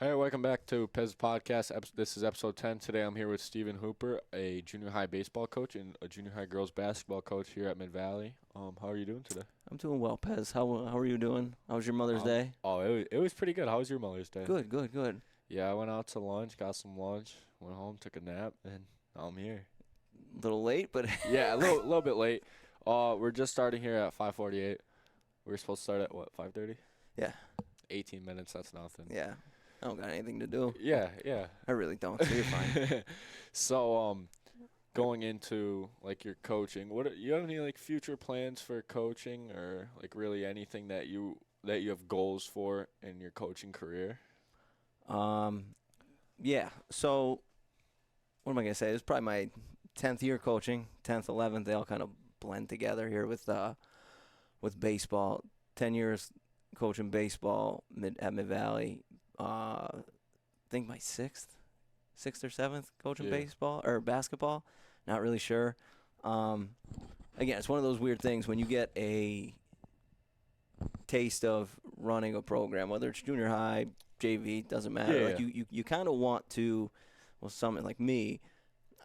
Hey, welcome back to Pez Podcast. This is episode 10. Today I'm here with Steven Hooper, a junior high baseball coach and a junior high girls basketball coach here at Mid Valley. How are you doing today? I'm doing well, Pez. How are you doing? How was your Mother's Day? It was pretty good. How was your Mother's Day? Good, good, good. Yeah, I went out to lunch, got some lunch, went home, took a nap, and now I'm here. A little late, but Yeah, a little bit late. We're just starting here at 5:48. We were supposed to start at what, 5:30? yeah, 18 minutes, that's nothing. yeah. I don't got anything to do. Yeah, yeah. I really don't. So you're fine. So, going into like your coaching, you have any like future plans for coaching or like really anything that you have goals for in your coaching career? Yeah. So what am I gonna say? It's probably my 10th year coaching, 10th, 11th. They all kind of blend together here with baseball. 10 years coaching baseball at Mid Valley. I think my sixth or seventh coaching Yeah. baseball or basketball. Not really sure. Again, it's one of those weird things when you get a taste of running a program, whether it's junior high, JV, doesn't matter. Yeah, Like yeah. you kind of want to. Well, someone like me,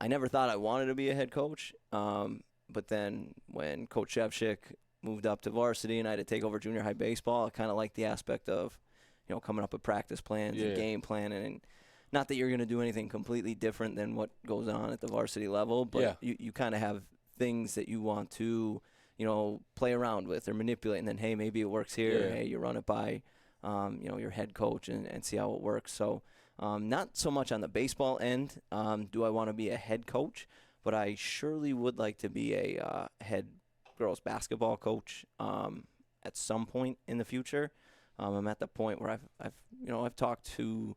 I never thought I wanted to be a head coach. But then when Coach Shevchik moved up to varsity and I had to take over junior high baseball, I kind of liked the aspect of, coming up with practice plans Yeah. and game planning. And not that you're going to do anything completely different than what goes on at the varsity level, but Yeah. you kind of have things that you want to, play around with or manipulate. And then, hey, maybe it works here. Yeah. Hey, you run it by, your head coach and see how it works. So not so much on the baseball end do I want to be a head coach, but I surely would like to be a head girls basketball coach at some point in the future. I'm at the point where I've talked to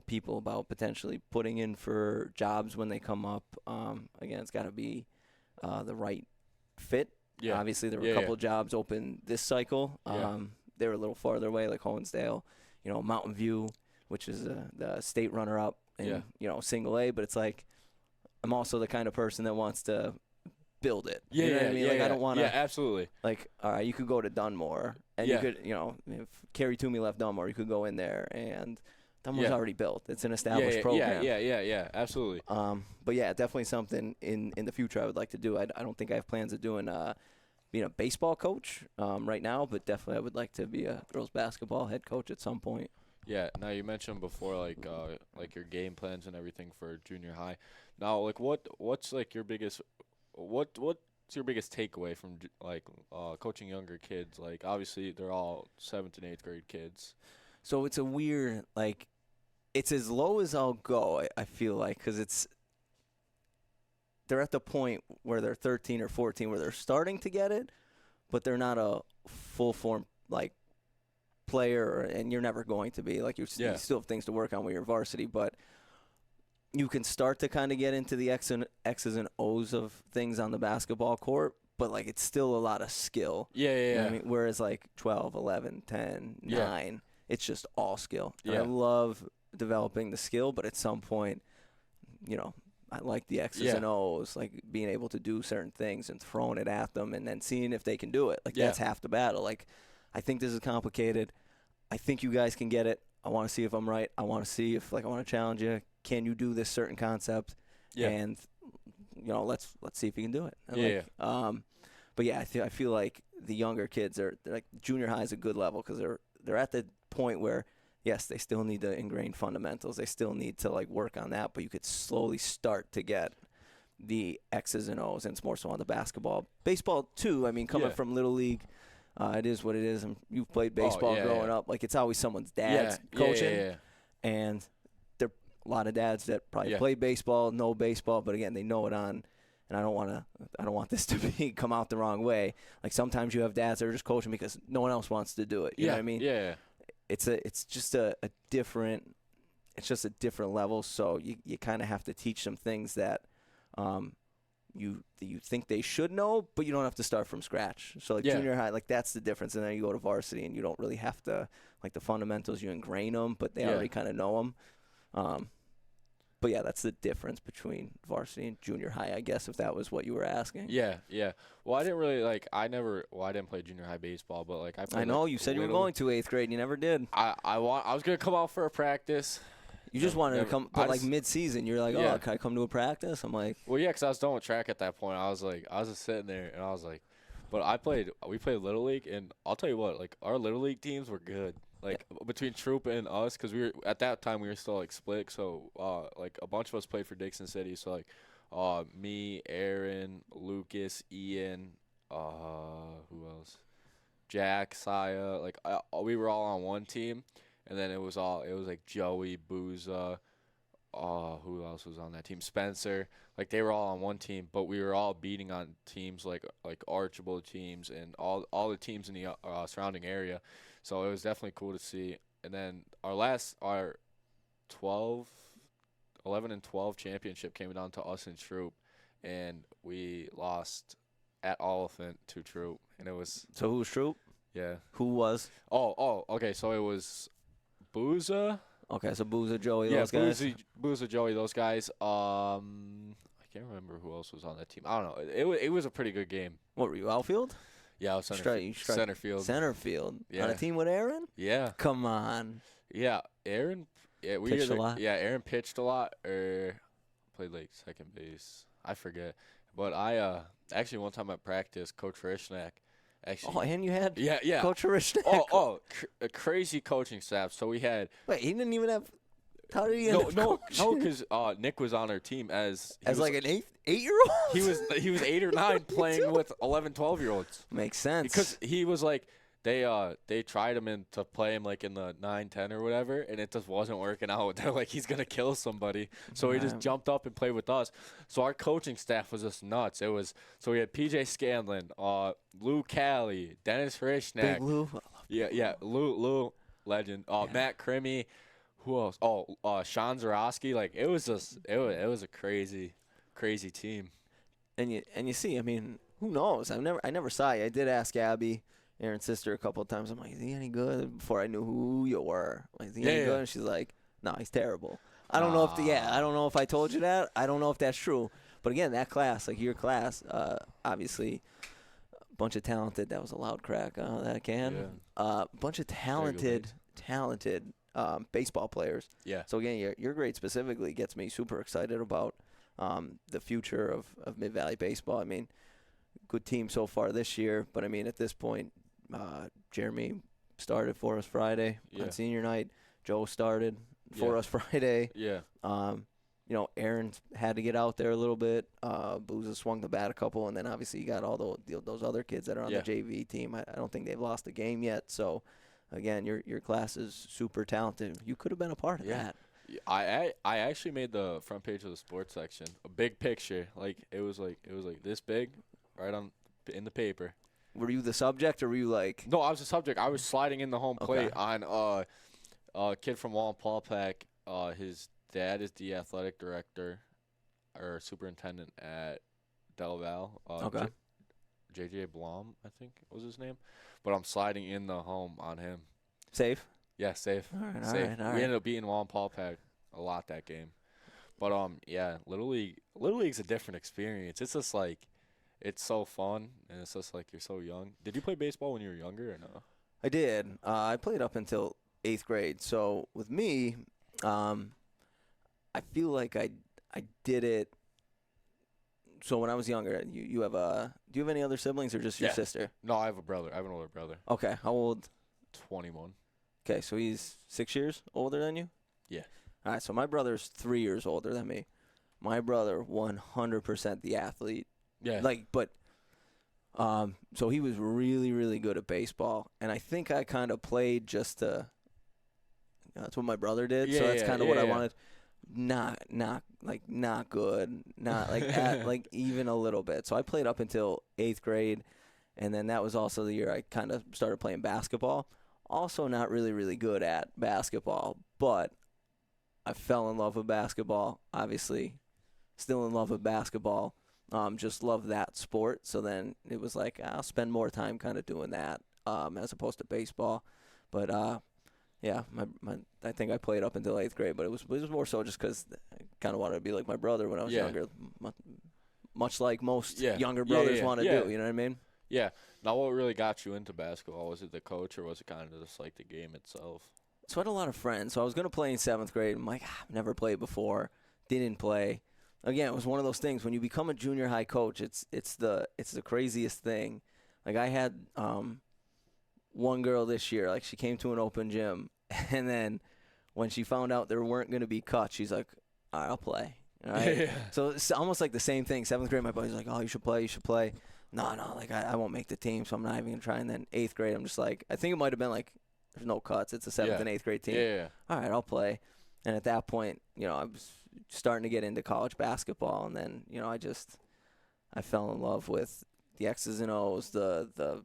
people about potentially putting in for jobs when they come up. Again, it's got to be the right fit. Yeah. Obviously, there were Yeah, a couple yeah. jobs open this cycle. Yeah. They were a little farther away, like Honesdale, Mountain View, which is the state runner-up in single A. But it's like I'm also the kind of person that wants to build it. Yeah, You know what yeah, I mean? yeah, Like yeah. I don't want to. Yeah, absolutely. Like, all right, you could go to Dunmore, and Yeah. you could, if Carrie Toomey left Dunmore, you could go in there, and Dunmore's Yeah. already built. It's an Yeah, established yeah, program. yeah, absolutely. But yeah, definitely something in the future I would like to do. I don't think I have plans of doing being a baseball coach right now, but definitely I would like to be a girls basketball head coach at some point. Yeah. Now you mentioned before like your game plans and everything for junior high. Now like what's like your biggest what's your biggest takeaway from coaching younger kids? Like obviously they're all 7th and 8th grade kids. So it's a weird, like, it's as low as I'll go, I feel like, because they're at the point where they're 13 or 14 where they're starting to get it, but they're not a full-form, like, player, and you're never going to be. Like, you Yeah. still have things to work on when you're varsity, but you can start to kind of get into the X's and O's of things on the basketball court, but, like, it's still a lot of skill. Yeah, yeah, You know yeah. what I mean? Whereas, like, 12, 11, 10, Yeah. 9, it's just all skill. And Yeah. I love developing the skill, but at some point, I like the X's Yeah. and O's, like being able to do certain things and throwing it at them and then seeing if they can do it. Like, Yeah. that's half the battle. Like, I think this is complicated. I think you guys can get it. I want to see if I'm right. I want to see if, like, I want to challenge you. Can you do this certain concept? Yeah. And, let's see if you can do it. And Yeah, but yeah, I feel like the younger kids they're like junior high is a good level because they're at the point where, yes, they still need the ingrained fundamentals. They still need to, like, work on that, but you could slowly start to get the X's and O's, and it's more so on the basketball. Baseball, too, I mean, coming Yeah. from Little League, it is what it is. And you've played baseball yeah, growing yeah. up. Like, it's always someone's dad's yeah. coaching. Yeah. And there are a lot of dads that probably Yeah. play baseball, know baseball, but again, they know it on. And I don't want this to come out the wrong way. Like, sometimes you have dads that are just coaching because no one else wants to do it. You know what I mean? Yeah. It's just a different level. So you kind of have to teach them things that you think they should know, but you don't have to start from scratch. So, like, Yeah. junior high, like, that's the difference. And then you go to varsity and you don't really have to, like, the fundamentals, you ingrain them, but they Yeah. already kind of know them. But yeah, that's the difference between varsity and junior high, I guess, if that was what you were asking. Yeah, yeah. Well, I didn't really like. I didn't play junior high baseball, but like I played. I know like, you said you were little- going to 8th grade, and you never did. I was gonna come out for a practice. You just wanted to come, I but like just- mid-season, you're like, Yeah. oh, can I come to a practice? I'm like, Well, yeah, 'cause I was done with track at that point. I was just sitting there, and I was like, but we played Little League, and I'll tell you what, like, our Little League teams were good. Like, between Troop and us, 'cause at that time, we were still, like, split. So, like, a bunch of us played for Dixon City. So, like, me, Aaron, Lucas, Ian, who else? Jack, Saya. Like, we were all on one team. And then it was like Joey, Booza, who else was on that team? Spencer. Like they were all on one team, but we were all beating on teams like Archibald teams and all the teams in the surrounding area. So it was definitely cool to see. And then our 11 and 12 championship came down to us and Troop, and we lost at Oliphant to Troop, and it was so who was Troop? yeah. Who was? Okay. So it was Booza. Okay, so Booza, Joey, Yeah, those guys. Booza, Joey, those guys. I can't remember who else was on that team. I don't know. It was a pretty good game. What were you, outfield? Yeah, I was center field. Center field. Yeah. On a team with Aaron? Yeah, Come on. yeah. Aaron. Yeah, we Pitched a lot? Yeah, Aaron pitched a lot. Or played like second base. I forget. But I actually one time at practice, Coach Rishnak. Actually. Oh, and you had Yeah. Coach Rishnak. A crazy coaching staff. So we had Wait, he didn't even have. How did he end up no, coaching? because Nick was on our team as like an eight-year-old. he was 8 or 9 playing with 11, 12-year-olds. Makes sense. Because he was like they tried him in to play him like in the 9, 10 or whatever, and it just wasn't working out. They're like he's gonna kill somebody, so he just Right. jumped up and played with us. So our coaching staff was just nuts. So we had PJ Scanlon, Lou Cali, Dennis Rishnak, Big Lou. yeah, Lou legend, Matt Crimmy. Who else? Sean Zarowski. Like it was a crazy team. And you see, I mean, who knows? I never saw you. I did ask Abby, Aaron's sister, a couple of times. I'm like, is he any good? Before I knew who you were. Like, is he any Yeah. good? And she's like, no, he's terrible. I don't know I don't know if I told you that. I don't know if that's true. But again, that class, like your class, obviously, a bunch of talented. That was a loud crack. That can. A bunch of talented baseball players. Yeah. So again, your grade specifically gets me super excited about the future of Mid Valley baseball. I mean, good team so far this year, but I mean at this point, Jeremy started for us Friday on senior night. Joe started for us Friday. Yeah. Aaron's had to get out there a little bit. Booza swung the bat a couple, and then obviously you got all those other kids that are on the JV team. I don't think they've lost a game yet. So, again, your class is super talented. You could have been a part of that. I actually made the front page of the sports section. A big picture, like it was like this big, right on in the paper. Were you the subject, or were you like? No, I was the subject. I was sliding in the home plate on a kid from Wallenpaupack. His dad is the athletic director or superintendent at Del Val. JJ Blom, I think was his name. But I'm sliding in the home on him. Safe? Yeah, safe. All right, safe. all right. We ended up beating Wallenpaupack a lot that game. But yeah, Little League's a different experience. It's just like it's so fun, and it's just like you're so young. Did you play baseball when you were younger or no? I did. I played up until 8th grade. So with me, I feel like I did it. So when I was younger, you have do you have any other siblings or just your sister? No, I have a brother. I have an older brother. Okay, how old? 21. Okay, so he's 6 years older than you? Yeah. All right, so my brother's 3 years older than me. My brother, 100% the athlete. Yeah. So he was really, really good at baseball, and I think I kind of played just to. That's what my brother did, so that's kind of what I wanted. Not good, not like like even a little bit. So I played up until 8th grade, and then that was also the year I kind of started playing basketball. Also, not really, really good at basketball, but I fell in love with basketball. Obviously, still in love with basketball. Just love that sport. So then it was like I'll spend more time kind of doing that as opposed to baseball. But Yeah, I think I played up until 8th grade, but it was more so just because I kind of wanted to be like my brother when I was Yeah. younger, much like most Yeah. younger Yeah, brothers yeah, want to yeah. do. You know what I mean? Yeah. Now, what really got you into basketball? Was it the coach, or was it kind of just like the game itself? So I had a lot of friends. So I was gonna play in 7th grade. I'm like, I've never played before. Didn't play. Again, it was one of those things when you become a junior high coach. It's the craziest thing. Like I had one girl this year. Like she came to an open gym, and then when she found out there weren't going to be cuts, she's like, all right, I'll play. All right? Yeah. So it's almost like the same thing. 7th grade, my buddy's like, oh, you should play. No, like I won't make the team, so I'm not even going to try. And then 8th grade, I'm just like, I think it might have been like, there's no cuts. It's a 7th Yeah. and 8th grade team. Yeah. All right, I'll play. And at that point, I was starting to get into college basketball. And then, I fell in love with the X's and O's, the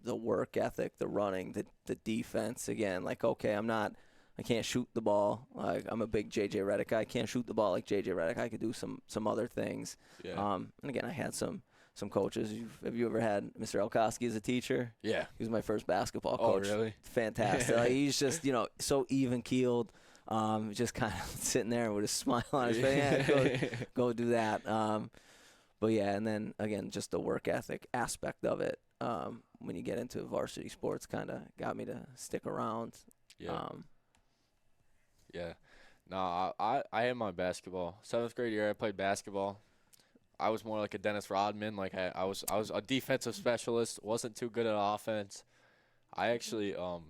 work ethic, the running, the defense. Again, like, okay, I can't shoot the ball. Like, I'm a big J.J. Redick guy. I can't shoot the ball like J.J. Redick. I could do some other things. Yeah. And again, I had some coaches. Have you ever had Mr. Elkowski as a teacher? Yeah. He was my first basketball Oh, coach. really? Fantastic. Like, he's just, so even-keeled. Just kind of sitting there with a smile on his face. Yeah, go do that. But, yeah, and then, again, just the work ethic aspect of it. When you get into varsity sports, kind of got me to stick around. Yeah. Yeah. No, I had my basketball. 7th grade year, I played basketball. I was more like a Dennis Rodman. Like I was a defensive specialist. Wasn't too good at offense. I actually So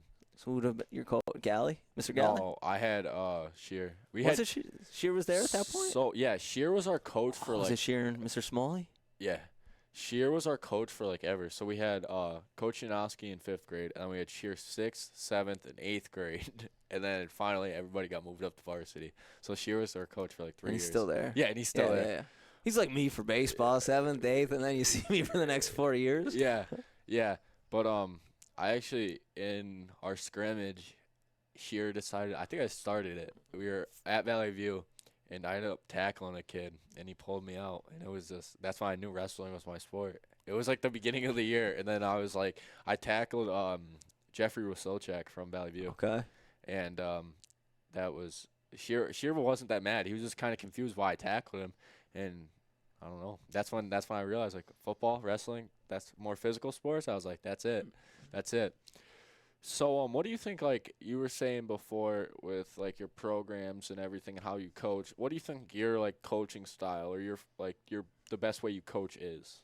who would have been your coach? Galley? Mr. Galley? no, I had Shear. Shear was there at that point? So yeah, Shear was our coach for was like it Shear and Mr. Smalley? yeah. Shear was our coach for like ever. So we had Coach Janowski in 5th grade, and then we had Shear 6th, 7th, and 8th grade, and then finally everybody got moved up to varsity. So Shear was our coach for like 3 And years. he's still there. Yeah, and he's still there. Yeah. He's like me for baseball, 7th, 8th, and then you see me for the next 4 years. Yeah, yeah. But I actually in our scrimmage, Shear decided. I think I started it. We were at Valley View, and I ended up tackling a kid, and he pulled me out, and it was just that's why I knew wrestling was my sport. It was like the beginning of the year, and then I was like, I tackled Jeffrey Wasilchak from Valley View, Okay. and that was Shear wasn't that mad. He was just kind of confused why I tackled him, and I don't know. That's when I realized like football, wrestling, that's more physical sports. I was like, that's it. So what do you think, like you were saying before with like your programs and everything, how you coach, what do you think your like coaching style or your the best way you coach is?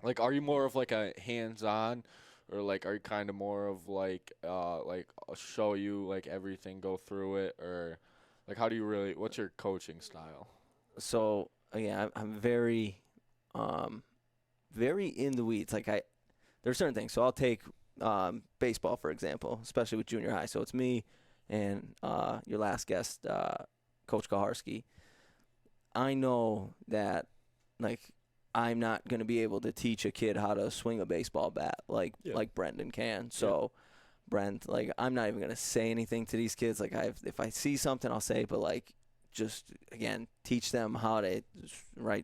Like, are you more of like a hands-on, or like are you kind of more of like I'll show you like everything, go through it, or like how do you really, what's your coaching style? So, again, I'm very, very in the weeds. Like, there's certain things. So I'll take baseball, for example, especially with junior high. So it's me and your last guest, Coach Kaharski. I know that, like, I'm not going to be able to teach a kid how to swing a baseball bat like Brendan can. So, Brent, like, I'm not even going to say anything to these kids. Like, if I see something, I'll say, but, like, just, again, teach them how to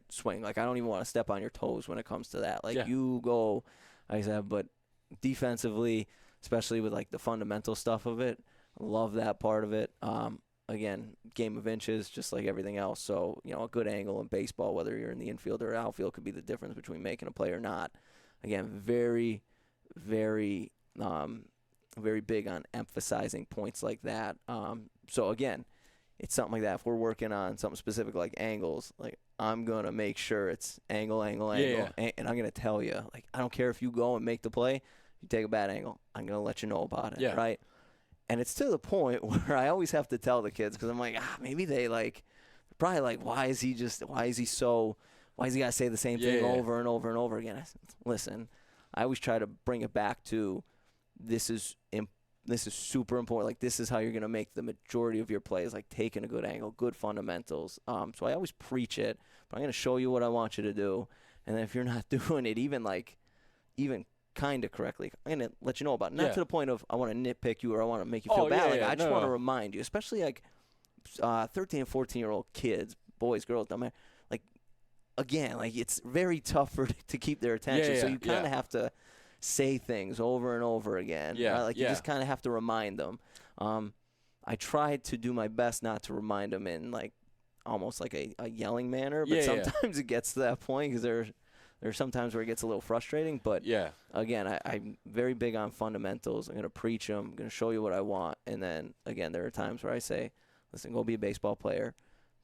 swing. Like, I don't even want to step on your toes when it comes to that. Like, you go, like I said, but defensively, especially with, like, the fundamental stuff of it, I love that part of it. Again, game of inches, just like everything else. So, a good angle in baseball, whether you're in the infield or outfield, could be the difference between making a play or not. Again, very, very, very big on emphasizing points like that. So, again, it's something like that. If we're working on something specific like angles, like I'm going to make sure it's angle. And I'm going to tell you, like, I don't care if you go and make the play, you take a bad angle, I'm going to let you know about it, right? And it's to the point where I always have to tell the kids, because I'm like, maybe they probably like, why is he got to say the same thing over and over and over again? I said, listen, I always try to bring it back to this is super important. Like, this is how you're going to make the majority of your plays, like taking a good angle, good fundamentals. So I always preach it, but I'm going to show you what I want you to do. And then if you're not doing it even kind of correctly, I'm going to let you know about it. Not to the point of I want to nitpick you or I want to make you feel bad. I just want to remind you, especially like 13 and 14-year-old kids, boys, girls, don't matter. Like, again, like, it's very tough to keep their attention. So you kind of have to say things over and over again. Yeah, right? Like you yeah. just kind of have to remind them. I try to do my best not to remind them in like almost like a yelling manner, but Yeah, yeah. sometimes it gets to that point because there's sometimes where it gets a little frustrating. But Yeah. again, I'm very big on fundamentals. I'm going to preach them. I'm going to show you what I want. And then, again, there are times where I say, listen, go be a baseball player.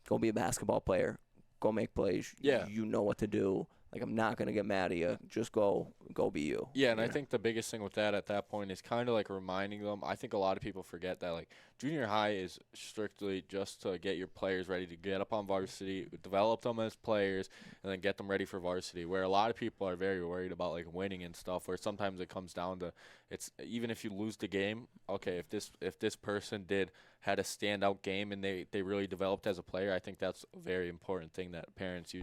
Go be a basketball player. Go make plays. Yeah. You know what to do. Like, I'm not going to get mad at you. Just go be you. Yeah, and you I know? think the biggest thing with that at that point is kind of like reminding them. I think a lot of people forget that like junior high is strictly just to get your players ready to get up on varsity, develop them as players, and then get them ready for varsity. Where a lot of people are very worried about like winning and stuff. Where sometimes it comes down to it's even if you lose the game, okay, if this person had a standout game and they really developed as a player, I think that's a very important thing that parents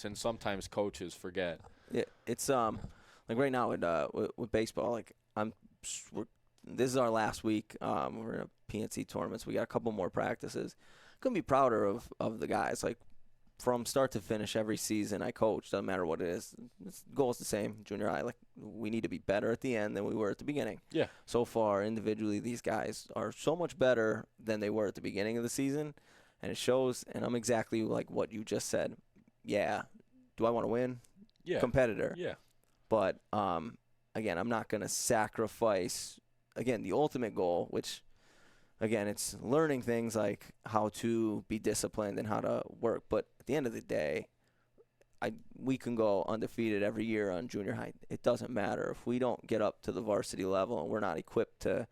and sometimes coaches forget. Yeah, it's like right now with baseball, like this is our last week. We're in a PNC tournament, so we got a couple more practices. Couldn't be prouder of the guys. Like from start to finish, every season I coach, doesn't matter what it is. The goal is the same. Junior high, like we need to be better at the end than we were at the beginning. Yeah. So far, individually, these guys are so much better than they were at the beginning of the season, and it shows. And I'm exactly like what you just said. Yeah. Do I want to win? Yeah. Competitor. Yeah. But again, I'm not going to sacrifice, again, the ultimate goal, which, again, it's learning things like how to be disciplined and how to work. But at the end of the day, we can go undefeated every year on junior high. It doesn't matter. If we don't get up to the varsity level and we're not equipped to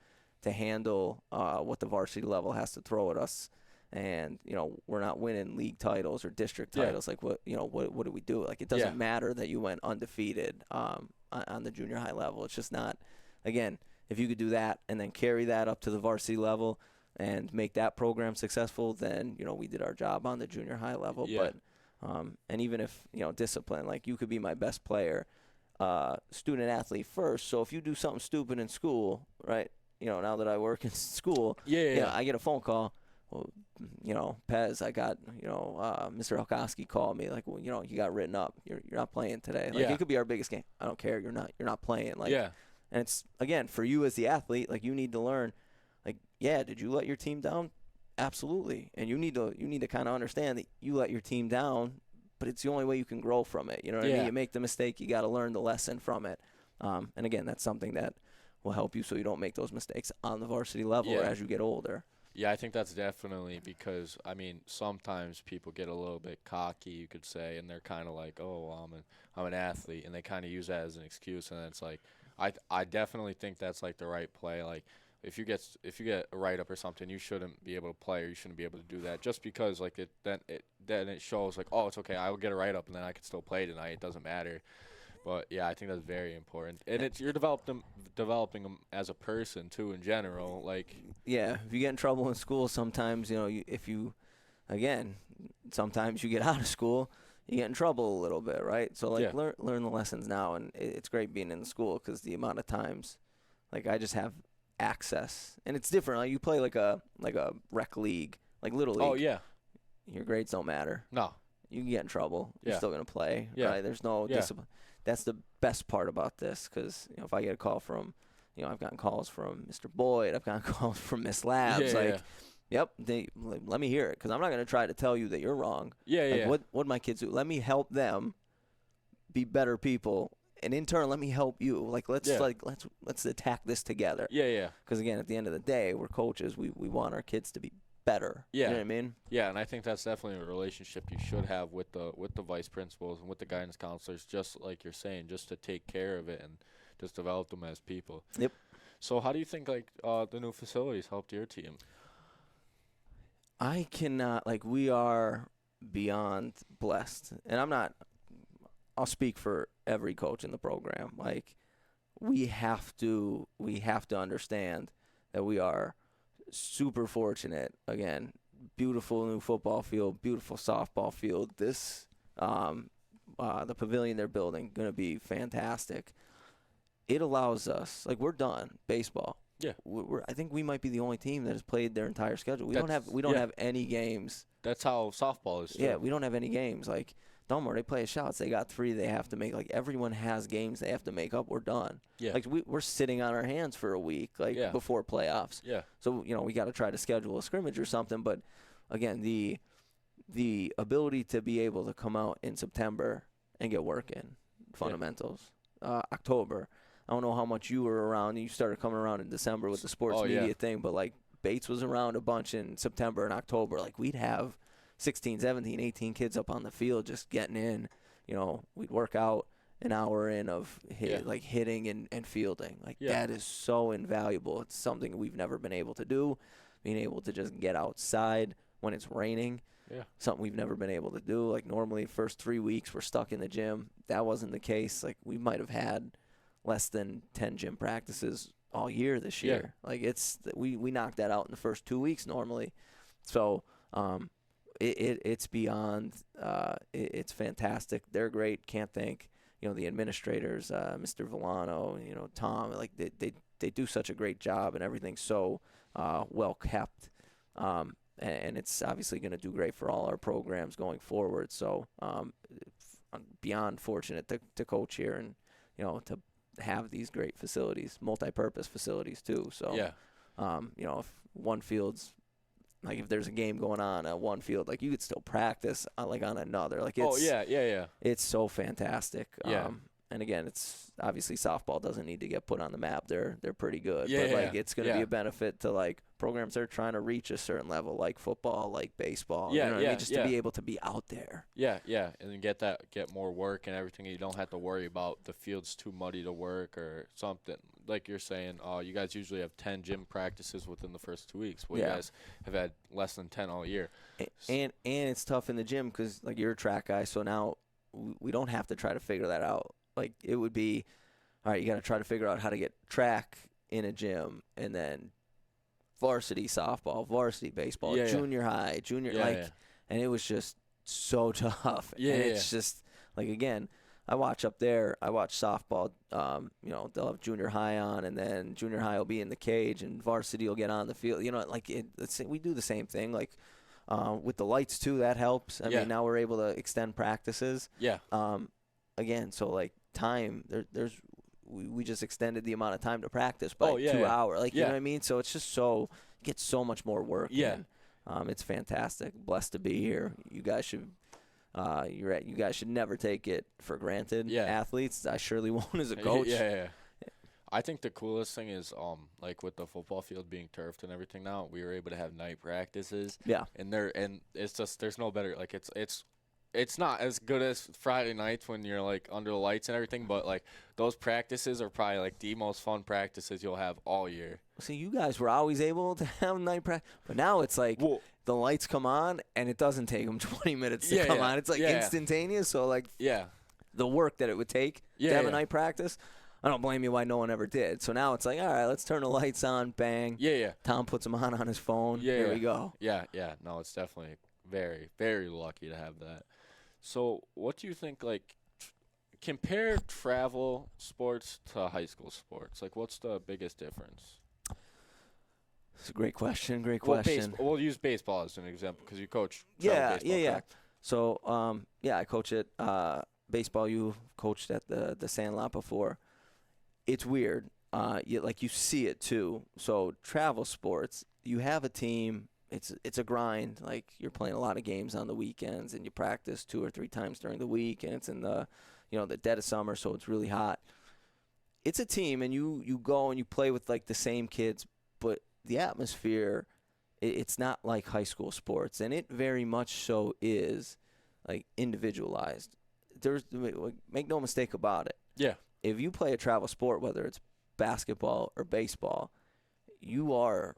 handle what the varsity level has to throw at us, and we're not winning league titles or district titles, like what do we do? Like it doesn't matter that you went undefeated on the junior high level. It's just not. Again, if you could do that and then carry that up to the varsity level and make that program successful, then we did our job on the junior high level. Yeah. But and even if discipline, like you could be my best player, student athlete first. So if you do something stupid in school, right? Now that I work in school, I get a phone call. Well, Pez, I got, Mr. Elkowski called me, like, well, you got written up. You're not playing today. Like, it could be our biggest game. I don't care. You're not playing. Like, and it's, again, for you as the athlete, like, you need to learn, like, did you let your team down? Absolutely. And you need to kind of understand that you let your team down, but it's the only way you can grow from it. You know what I mean? You make the mistake, you got to learn the lesson from it. And again, that's something that will help you so you don't make those mistakes on the varsity level or as you get older. Yeah, I think that's definitely because, I mean, sometimes people get a little bit cocky, you could say, and they're kind of like, oh, well, I'm an athlete, and they kind of use that as an excuse, and it's like, I definitely think that's like the right play. Like, if you get a write-up or something, you shouldn't be able to play or you shouldn't be able to do that just because, like, then it shows, like, oh, it's okay, I will get a write-up, and then I can still play tonight. It doesn't matter. But yeah, I think that's very important, and you're developing them as a person too in general. Like if you get in trouble in school, sometimes sometimes you get out of school, you get in trouble a little bit, right? So like learn the lessons now, and it's great being in the school because the amount of times, like I just have access, and it's different. Like you play like a rec league, like little league. Oh yeah, your grades don't matter. No, you can get in trouble. You're still gonna play. Yeah. Right? There's no discipline. That's the best part about this because if I get a call from, I've gotten calls from Mr. Boyd, I've gotten calls from Miss Labs, yep, let me hear it because I'm not going to try to tell you that you're wrong. What my kids do? Let me help them be better people, and in turn, let me help you. Like let's attack this together. Because again, at the end of the day, we're coaches. We want our kids to be better. You know what I mean? Yeah, and I think that's definitely a relationship you should have with the vice principals and with the guidance counselors, just like you're saying, just to take care of it and just develop them as people. Yep. So how do you think the new facilities helped your team? I cannot, we are beyond blessed. And I'll speak for every coach in the program. Like we have to understand that we are super fortunate. Again, beautiful new football field, beautiful softball field. This the pavilion they're building going to be fantastic. It allows us, we're done baseball. Yeah, I think we might be the only team that has played their entire schedule. We don't have any games. That's how softball is. Yeah, we don't have any games. Dunmore, they play a shots. They got 3 they have to make. Like, everyone has games they have to make up. We're done. Yeah. Like, we're sitting on our hands for a week, like, Yeah. before playoffs. Yeah. So, we got to try to schedule a scrimmage or something. But, again, the ability to be able to come out in September and get work in, fundamentals. October, I don't know how much you were around. You started coming around in December with the sports media thing. But, like, Bates was around a bunch in September and October. Like, we'd have 16, 17, 18 kids up on the field just getting in. We'd work out an hour in of like hitting and fielding. Like, that is so invaluable. It's something we've never been able to do. Being able to just get outside when it's raining. Yeah. Something we've never been able to do. Like, normally first 3 weeks we're stuck in the gym. That wasn't the case. Like, we might have had less than 10 gym practices all year this year. Like, we knocked that out in the first 2 weeks normally. So, it's beyond, it's fantastic. They're great. Can't thank, the administrators, Mr. Villano, Tom, like they do such a great job, and everything's so well kept. And it's obviously going to do great for all our programs going forward. So, I'm beyond fortunate to coach here and, to have these great facilities, multi-purpose facilities too. So, if one field's, like, if there's a game going on at one field, like, you could still practice like on another. Like, it's it's so fantastic. And again, it's obviously softball doesn't need to get put on the map. They're pretty good. It's going to be a benefit to, like, programs that are trying to reach a certain level, like football, like baseball. You know what I mean? Just to be able to be out there. Yeah, and then get more work and everything. You don't have to worry about the field's too muddy to work or something. Like you're saying, you guys usually have 10 gym practices within the first 2 weeks. Well, you guys have had less than 10 all year. And it's tough in the gym because, like, you're a track guy, so now we don't have to try to figure that out. Like, it would be, all right, you got to try to figure out how to get track in a gym, and then varsity softball, varsity baseball, junior high, and it was just so tough. And it's just, like, again, I watch up there, I watch softball, they'll have junior high on, and then junior high will be in the cage, and varsity will get on the field. We do the same thing, like, with the lights too, that helps. I mean, now we're able to extend practices. Again, so, like, time, we just extended the amount of time to practice by 2 hours. Like, you know what I mean? So it's just you get so much more work in. It's fantastic. Blessed to be here. You guys should you guys should never take it for granted. Athletes, I surely won't as a coach. I think the coolest thing is like with the football field being turfed and everything now, we were able to have night practices. And it's just there's no better, like, it's not as good as Friday nights when you're, like, under the lights and everything, but, like, those practices are probably, like, the most fun practices you'll have all year. See, you guys were always able to have night practice, but now it's like the lights come on and it doesn't take them 20 minutes to come on. It's like instantaneous. So, like, the work that it would take to have a night practice, I don't blame you why no one ever did. So now it's like, all right, let's turn the lights on, bang. Tom puts them on his phone. Here we go. No, it's definitely very, very lucky to have that. So what do you think, like, compare travel sports to high school sports? Like, what's the biggest difference? It's a great question. We'll use baseball as an example because you coach travel baseball, correct? So, I coach it. Baseball, you coached at the Sandlot before. It's weird. You see it, too. So, travel sports, you have a team. It's a grind. Like, you're playing a lot of games on the weekends, and you practice 2 or 3 times during the week, and it's in the dead of summer, so it's really hot. It's a team, and you go and you play with, like, the same kids, but the atmosphere, it's not like high school sports, and it very much so is, like, individualized. Make no mistake about it. If you play a travel sport, whether it's basketball or baseball, you are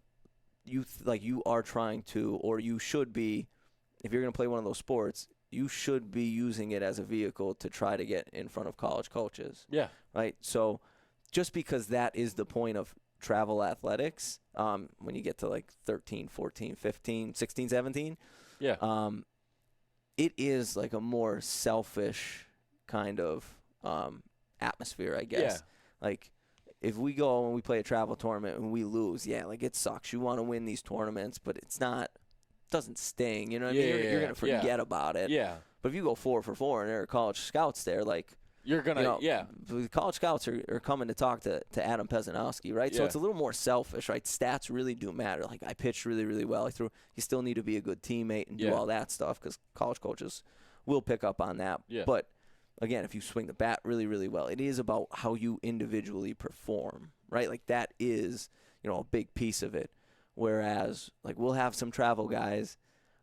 trying to, or you should be, if you're going to play one of those sports, you should be using it as a vehicle to try to get in front of college coaches. Right? So just because that is the point of travel athletics, when you get to, like, 13, 14, 15, 16, 17, it is, like, a more selfish kind of atmosphere, I guess. Like, if we go and we play a travel tournament and we lose, like, it sucks. You want to win these tournaments, but doesn't sting. You know what I mean? You're going to forget about it. But if you go 4 for 4 and there are college scouts there, like, You're gonna, you know, yeah, the college scouts are coming to talk to Adam Pesanowski, right? So Yeah. it's a little more selfish, right? Stats really do matter. Like, I pitched really, really well. You still need to be a good teammate and do Yeah. all that stuff because college coaches will pick up on that. Yeah. But, again, if you swing the bat really, really well, it is about how you individually perform, right? Like, that is, a big piece of it. Whereas, like, we'll have some travel guys,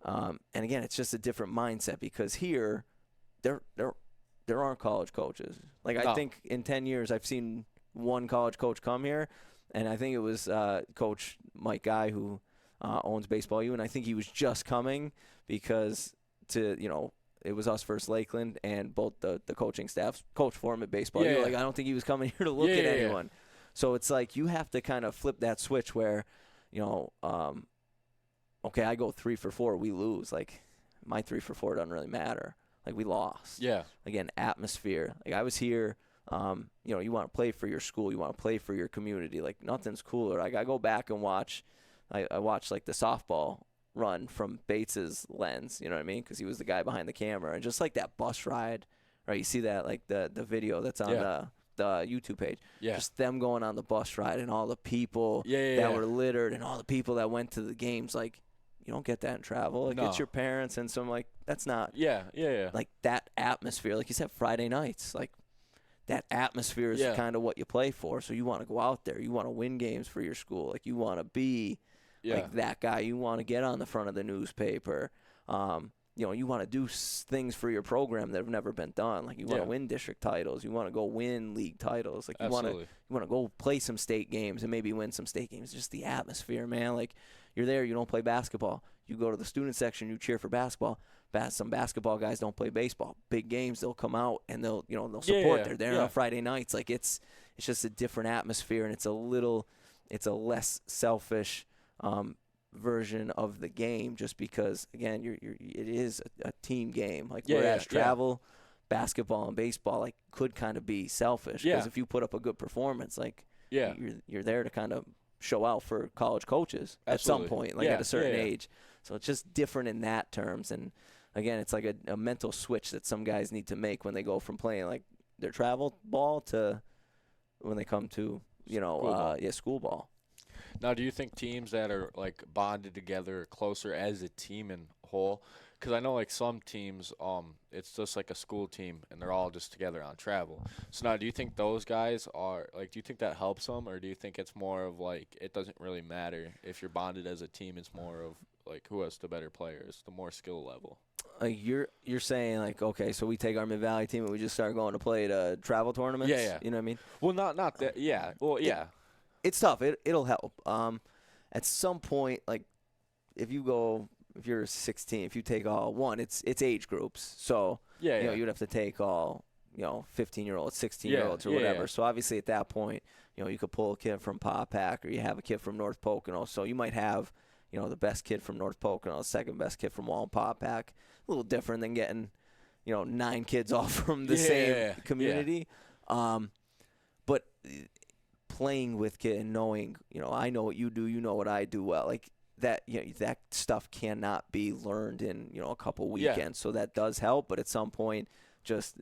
and, again, it's just a different mindset because here there aren't college coaches. Like, I No. think in 10 years I've seen one college coach come here, and I think it was Coach Mike Guy who owns Baseball U, and I think he was just coming because it was us versus Lakeland, and both the coaching staffs coach for him at Baseball U. Yeah. Like, I don't think he was coming here to look at Yeah. anyone. So it's like you have to kind of flip that switch where, okay, I go 3 for 4, we lose. Like, my 3 for 4 doesn't really matter. Like, we lost. Yeah. Again, atmosphere. Like, I was here. You want to play for your school. You want to play for your community. Like, nothing's cooler. Like, I go back and watch. I watch like the softball run from Bates's lens. You know what I mean? Because he was the guy behind the camera, and just like that bus ride, right? You see that like the video that's on the YouTube page. Yeah. Just them going on the bus ride and all the people that were littered and all the people that went to the games. Like, you don't get that in travel. Like, No. it's your parents and some, like, that's not. Yeah. Like, that atmosphere, like you said, Friday nights, like, that atmosphere is Yeah. kind of what you play for. So you want to go out there. You want to win games for your school. Like, you want to be like that guy. You want to get on the front of the newspaper. You want to do things for your program that have never been done. Like, you want to win district titles. You want to go win league titles. Like, you want to go play some state games and maybe win some state games. Just the atmosphere, man. Like, you're there. You don't play basketball. You go to the student section. You cheer for basketball. Some basketball guys don't play baseball. Big games, they'll come out and they'll support. They're there on Friday nights. Like, it's just a different atmosphere, and it's a less selfish version of the game, just because, again, it is a team game. Like, whereas travel, basketball and baseball, like, could kind of be selfish because if you put up a good performance, like, you're there to kind of show out for college coaches at some point, like at a certain age. So it's just different in that terms. And again, it's like a mental switch that some guys need to make when they go from playing like their travel ball to when they come to school ball. Now, do you think teams that are like bonded together are closer as a team in whole? Because I know like some teams, it's just like a school team and they're all just together on travel. So now, do you think those guys are like? Do you think that helps them, or do you think it's more of like it doesn't really matter if you're bonded as a team? It's more of like who has the better players, the more skill level. You're saying like, okay, so we take our Mid Valley team and we just start going to play at travel tournaments. Yeah. You know what I mean? Well, not that. Yeah. Well, yeah. It's tough. It'll help. At some point, like if you're 16, if you take all one, it's age groups. So you'd have to take all 15-year-olds, 16-year-olds, or whatever. So obviously at that point, you could pull a kid from Papak, or you have a kid from North Pocono. So you might have the best kid from North Pocono, the second best kid from Wallen Papak. A little different than getting 9 kids all from the same community. But playing with kids and knowing, I know what you do, you know what I do well, like that, that stuff cannot be learned in, a couple weekends. So that does help, but at some point, just,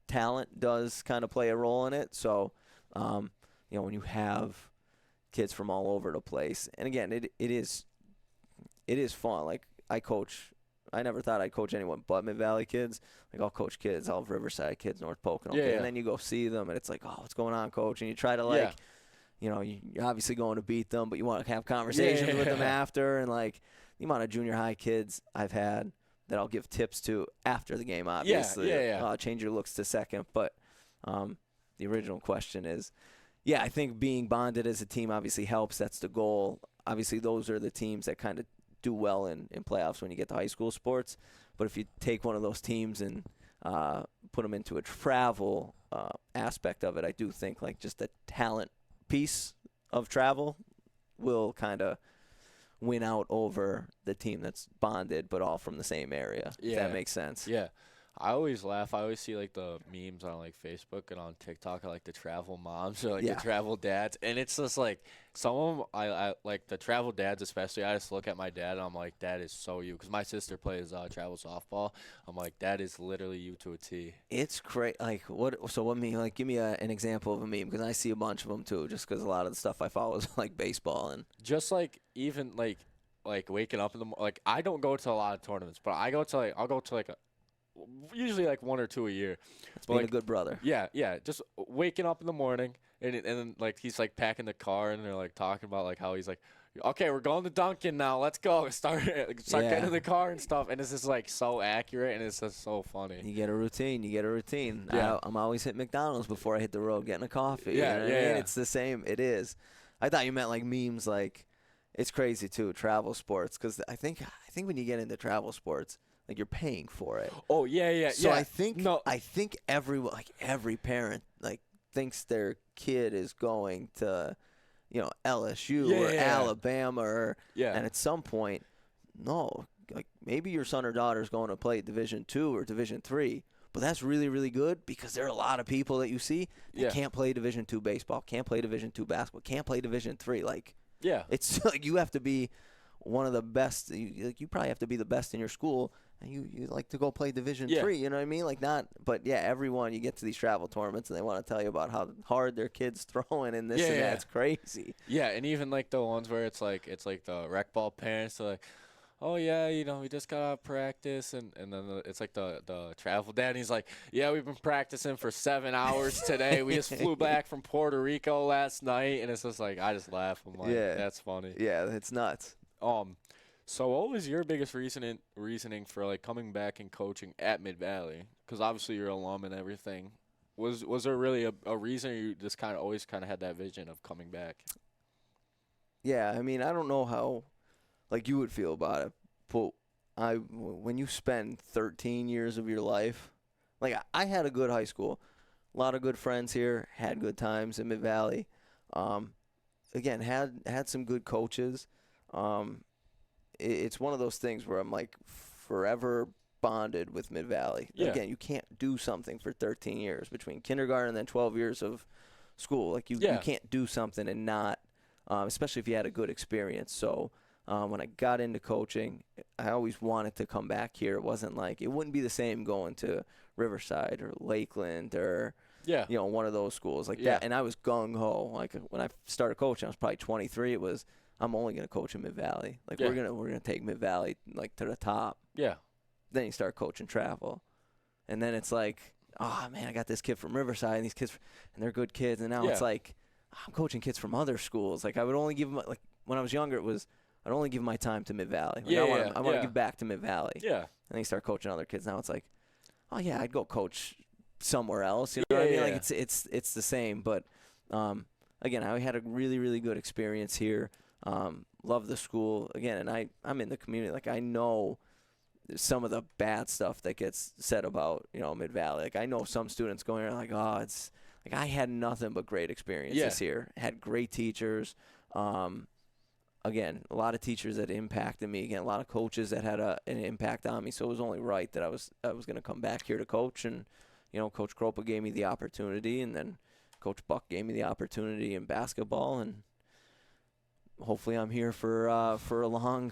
talent does kind of play a role in it. So, when you have kids from all over the place, and again, it is fun. Like, I never thought I'd coach anyone but Mid Valley kids. Like, I'll coach kids, I'll have Riverside kids, North Pocono kids, and then you go see them, and it's like, oh, what's going on, coach? And you try to like, you're obviously going to beat them, but you want to have conversations with them after. And like the amount of junior high kids I've had that I'll give tips to after the game, obviously. Change your looks to second. But the original question is, I think being bonded as a team obviously helps. That's the goal. Obviously, those are the teams that kind of do well in playoffs when you get to high school sports. But if you take one of those teams and put them into a travel aspect of it, I do think like just the talent piece of travel will kind of win out over the team that's bonded but all from the same area. If that makes sense. Yeah. I always laugh. I always see like the memes on like Facebook and on TikTok of like the travel moms or like the Yeah. travel dads, and it's just like some of them. I like the travel dads especially. I just look at my dad and I'm like, Dad is so you, because my sister plays travel softball. I'm like, Dad is literally you to a T. It's great. Like what? So what meme? Like give me an example of a meme because I see a bunch of them too. Just because a lot of the stuff I follow is like baseball and Just like even like waking up in the like I don't go to a lot of tournaments, but I'll go to like usually like one or two a year. it's But being a like good brother. yeah, yeah, just waking up in the morning and then like he's like packing the car and they're like talking about like how he's like, okay, we're going to Dunkin' now, let's go, start Yeah. getting in the car and stuff, and it's just like so accurate and it's just so funny. You get a routine. You get a routine. Yeah. I'm always hitting McDonald's before I hit the road getting a coffee. Yeah, you know what yeah, I mean? yeah. It's the same. It is. I thought you meant like memes. Like it's crazy too. Travel sports because I think when you get into travel sports, like you're paying for it. Oh yeah, yeah, So yeah. I think everyone, like every parent, like thinks their kid is going to, LSU or Yeah. Alabama or, Yeah. and at some point, no, like maybe your son or daughter is going to play Division II or Division III, but that's really really good because there are a lot of people that you see that Yeah. can't play Division II baseball, can't play Division II basketball, can't play Division III. Like Yeah. it's like you have to be one of the best. You probably have to be the best in your school, and you like to go play Division Yeah. III. You know what I mean? Like not, but yeah, everyone you get to these travel tournaments and they want to tell you about how hard their kids throwing and this Yeah, and yeah. that. It's crazy. Yeah, and even like the ones where it's like the rec ball parents are like, oh yeah, we just got out of practice, and then it's like the travel dad, and he's like, yeah, we've been practicing for 7 hours today. We just flew back from Puerto Rico last night, and it's just like I just laugh. I'm like, Yeah. that's funny. Yeah, it's nuts. So what was your biggest reasoning for like coming back and coaching at Mid Valley? Because obviously you're alum and everything. Was there really a reason, or you just kind of always kind of had that vision of coming back? Yeah, I mean, I don't know how, like you would feel about it, but when you spend 13 years of your life, like I had a good high school, a lot of good friends here, had good times in Mid Valley. Again, had some good coaches. It's one of those things where I'm like forever bonded with Mid Valley. Yeah. Again, you can't do something for 13 years between kindergarten and then 12 years of school. Like you Yeah. can't do something and not, especially if you had a good experience. So when I got into coaching, I always wanted to come back here. It wasn't like it wouldn't be the same going to Riverside or Lakeland or Yeah. one of those schools like Yeah. that. And I was gung ho. Like when I started coaching, I was probably 23. It was I'm only gonna coach in Mid Valley. Like Yeah. we're gonna take Mid Valley like to the top. Yeah. Then you start coaching travel, and then it's like, oh man, I got this kid from Riverside and these kids, and they're good kids. And now it's Yeah. like I'm coaching kids from other schools. Like I would only give them like when I was younger, I'd only give my time to Mid Valley. Like, Yeah, I want to yeah. give back to Mid Valley. Yeah. And then you start coaching other kids. Now it's like, oh yeah, I'd go coach somewhere else. You know Yeah, what I mean? yeah, Like it's the same. But again, I had a really really good experience here. Love the school again, and I'm in the community. Like I know some of the bad stuff that gets said about Mid Valley. Like I know some students going around like, oh, it's like I had nothing but great experiences here. Had great teachers. Again, a lot of teachers that impacted me. Again, a lot of coaches that had an impact on me. So it was only right that I was going to come back here to coach. And Coach Kropa gave me the opportunity, and then Coach Buck gave me the opportunity in basketball, and hopefully I'm here for a long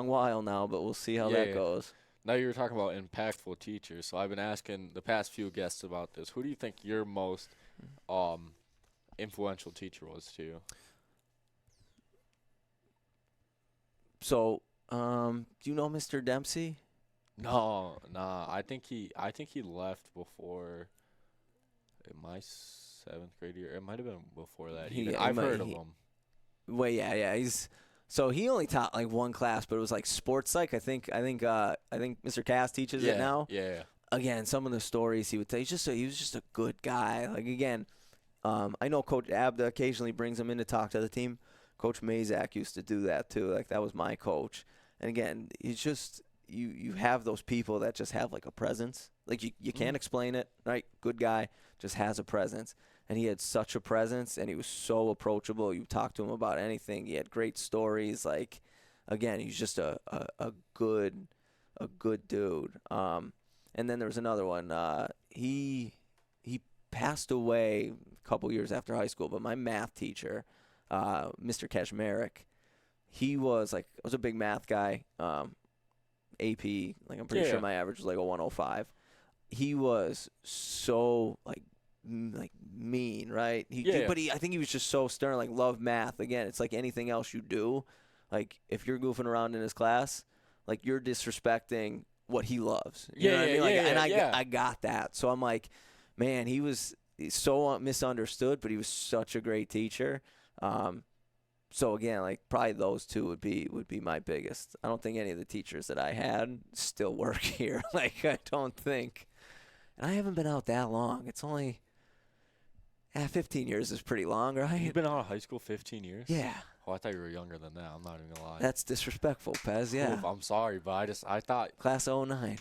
while now. But we'll see how that Yeah. goes. Now you were talking about impactful teachers, so I've been asking the past few guests about this. Who do you think your most influential teacher was to you? So, do you know Mr. Dempsey? No, nah. I think he left before in my 7th grade year. It might have been before that. I've heard of him. Well, yeah. So he only taught like one class, but it was like sports psych. I think Mr. Cass teaches it now. Yeah. Again, some of the stories he would tell, he was just a good guy. Like again, I know Coach Abda occasionally brings him in to talk to the team. Coach Mazak used to do that too. Like that was my coach. And again, it's just you have those people that just have like a presence. Like you can't explain it, right? Good guy, just has a presence. And he had such a presence, and he was so approachable. You talk to him about anything. He had great stories. Like, again, he's just a good dude. And then there was another one. He passed away a couple years after high school, but my math teacher, Mr. Kashmarek, he was a big math guy. AP, like I'm pretty sure my average was like a 105. He was so like mean, right? But I think he was just so stern, like loved math. Again, it's like anything else you do. Like if you're goofing around in his class, like you're disrespecting what he loves. You know what I mean? I got that. So I'm like, man, he's so misunderstood, but he was such a great teacher. So again, like probably those two would be my biggest. I don't think any of the teachers that I had still work here. Like I don't think. And I haven't been out that long. It's only 15 years is pretty long, right? You've been out of high school 15 years? Yeah. Oh, I thought you were younger than that. I'm not even gonna lie. That's disrespectful, Pez. Yeah. Oof, I'm sorry, but I thought Class of 09.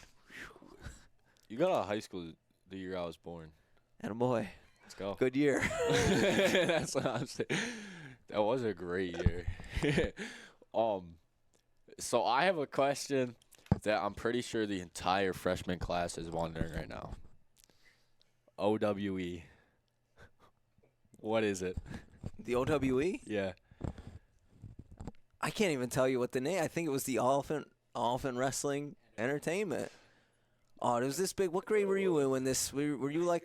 you got out of high school the year I was born. And a boy. Let's go. Good year. That's what I'm saying. That was a great year. So I have a question that I'm pretty sure the entire freshman class is wondering right now. OWE. What is it? The OWE? Yeah. I can't even tell you what the name. I think it was the Elephant Wrestling Entertainment. Oh, it was this big. What grade were you in when this? Were you like?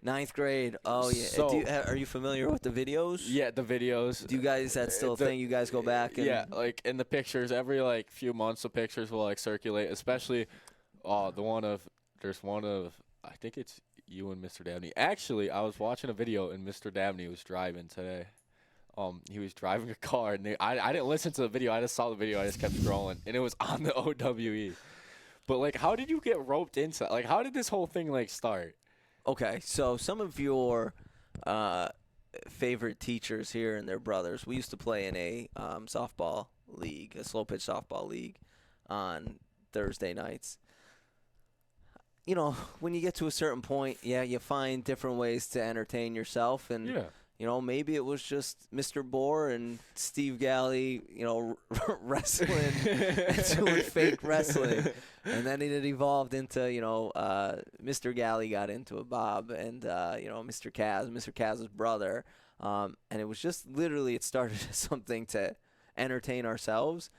Ninth grade. Oh yeah. So, are you familiar with the videos? Yeah, the videos. Do you guys? That's still a thing. You guys go back. And yeah, like in the pictures, every like few months, the pictures will like circulate. Especially, there's one of I think it's you and Mr. Dabney. Actually, I was watching a video and Mr. Dabney was driving today. He was driving a car and I didn't listen to the video. I just saw the video. I just kept scrolling and it was on the OWE. But like, how did you get roped into that? Like, how did this whole thing like start? Okay, so some of your favorite teachers here and their brothers, we used to play in a softball league, a slow pitch softball league on Thursday nights. You know, when you get to a certain point, you find different ways to entertain yourself. And, you know, maybe it was just Mr. Bohr and Steve Galley, you know, wrestling and doing fake wrestling. And then it evolved into, you know, Mr. Galley got into it, Bob, and, you know, Mr. Kaz's brother. And it was just literally it started as something to entertain ourselves.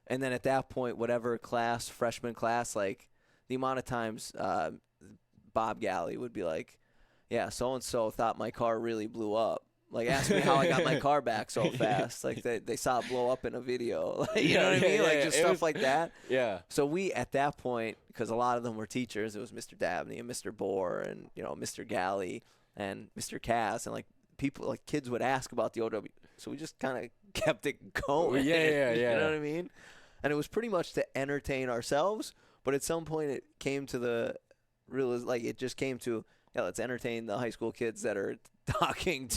And then at that point, whatever class, freshman class, like the amount of times Bob Galley would be like, yeah, so-and-so thought my car really blew up. Like, ask me how I got my car back so fast. Like, they saw it blow up in a video. Like, you know what I mean? Like, just stuff like that. Yeah. So we, at that point, because a lot of them were teachers, it was Mr. Dabney and Mr. Bohr and, you know, Mr. Galley and Mr. Kaz. And, like, people, like, kids would ask about the OW. So we just kind of kept it going. Yeah. You know what I mean? And it was pretty much to entertain ourselves. But at some point, it came to the it just came to, let's entertain the high school kids that are talking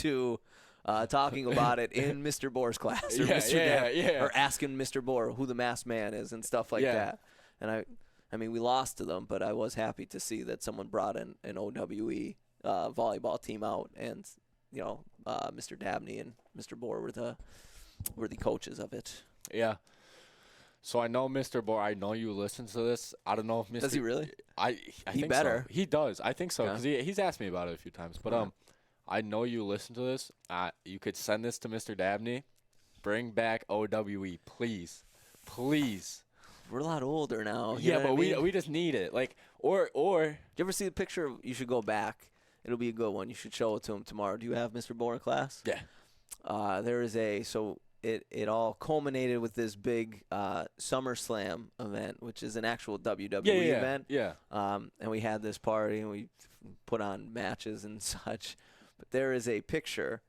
about it in Mr. Bohr's class, or or asking Mr. Bohr who the masked man is and stuff like that. And I mean, we lost to them, but I was happy to see that someone brought an OWE volleyball team out, and you know, Mr. Dabney and Mr. Bohr were the coaches of it. Yeah. So I know Mr. Bohr. I know you listen to this. I don't know if Mr. Does he really? I he think better. So. He does. I think so because he's asked me about it a few times. But I know you listen to this. You could send this to Mr. Dabney. Bring back OWE, please. We're a lot older now. Yeah, but we just need it. Like or. Do you ever see the picture? You should go back. It'll be a good one. You should show it to him tomorrow. Do you have Mr. Bohr in class? Yeah. There is It all culminated with this big SummerSlam event, which is an actual WWE event. Yeah. And we had this party, and we put on matches and such. But there is a picture.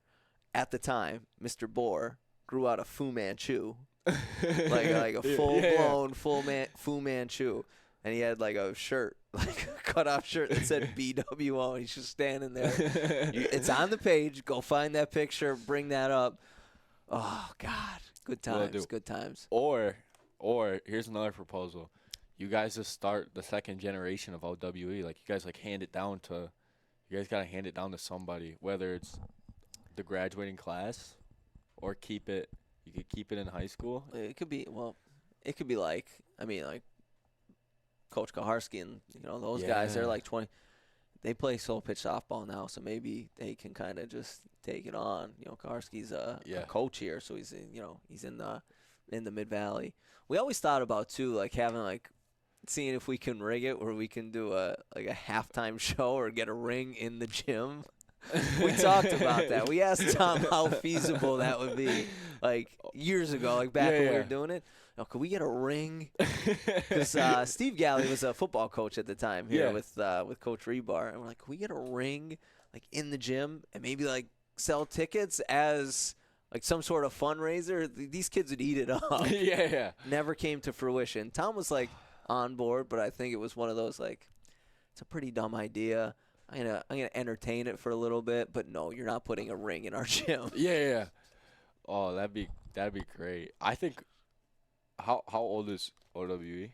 At the time, Mr. Bohr grew out a Fu Manchu, like a full-blown Fu Manchu. And he had like a shirt, like a cut-off shirt that said BWO, and he's just standing there. It's on the page. Go find that picture. Bring that up. Oh, God. Good times. Good times. Or here's another proposal. You guys just start the second generation of OWE. Like, you guys, like, you guys got to hand it down to somebody, whether it's the graduating class or you could keep it in high school. It could be like, Coach Kaharski and those guys. They're Yeah. like 20. They play slow pitch softball now, so maybe they can kind of just take it on. Kaharski's a coach here, so he's in the Mid Valley. We always thought about too, like having seeing if we can rig it where we can do a halftime show or get a ring in the gym. We talked about that. We asked Tom how feasible that would be, years ago, back when we were doing it. Could we get a ring? Because Steve Galley was a football coach at the time here with Coach Rebar, and we're like, could we get a ring in the gym and maybe sell tickets as some sort of fundraiser? These kids would eat it up. Yeah. Never came to fruition. Tom was on board, but I think it was one of those it's a pretty dumb idea. I'm gonna entertain it for a little bit, but no, you're not putting a ring in our gym. Yeah. Oh, that'd be great. I think. How old is OWE?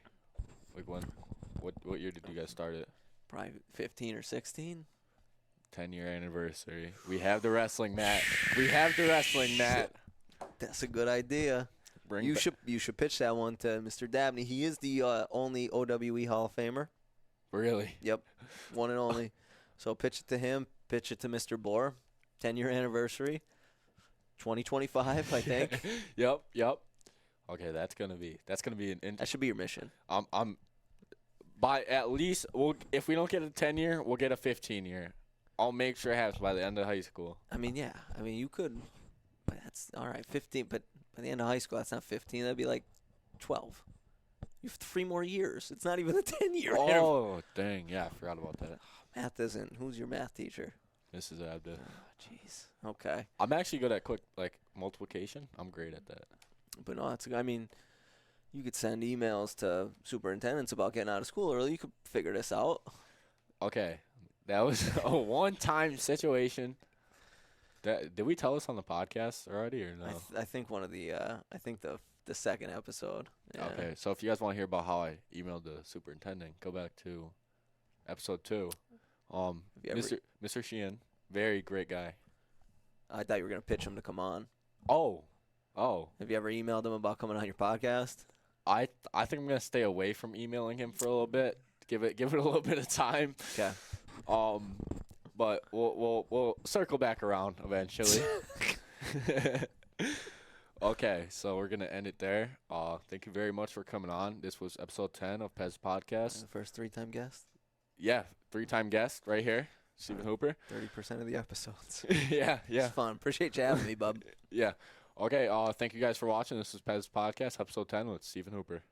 What year did you guys start it? Probably 15 or 16. 10-year anniversary. We have the wrestling mat. That's a good idea. You should pitch that one to Mr. Dabney. He is the only OWE Hall of Famer. Really? Yep, one and only. So pitch it to him. Pitch it to Mr. Bohr. 10-year anniversary. 2025, I think. Yep. Okay, that's gonna be an. That should be your mission. By at least if we don't get a 10-year, we'll get a 15-year. I'll make sure it happens by the end of high school. You could. But that's all right. 15, but by the end of high school, that's not 15. That'd be 12. You have 3 more years. It's not even a 10-year. Oh, dang! Yeah, I forgot about that. Math isn't. Who's your math teacher? Mrs. Abda. Oh, jeez. Okay. I'm actually good at quick multiplication. I'm great at that. But no, you could send emails to superintendents about getting out of school early. You could figure this out. Okay, that was a one-time situation. Did we tell us on the podcast already or no? I think one of the the second episode. Yeah. Okay, so if you guys want to hear about how I emailed the superintendent, go back to episode 2. Mr. Sheehan, very great guy. I thought you were gonna pitch him to come on. Oh. Have you ever emailed him about coming on your podcast? I think I'm gonna stay away from emailing him for a little bit. Give it a little bit of time. Okay. But we'll circle back around eventually. Okay, so we're gonna end it there. Thank you very much for coming on. This was episode 10 of Pez Podcast. The first 3-time guest. Yeah, 3-time guest right here, Stephen Hooper. 30% of the episodes. Yeah. It's fun. Appreciate you having me, bub. Yeah. Okay, thank you guys for watching. This is Pez Podcast, episode 10 with Stephen Hooper.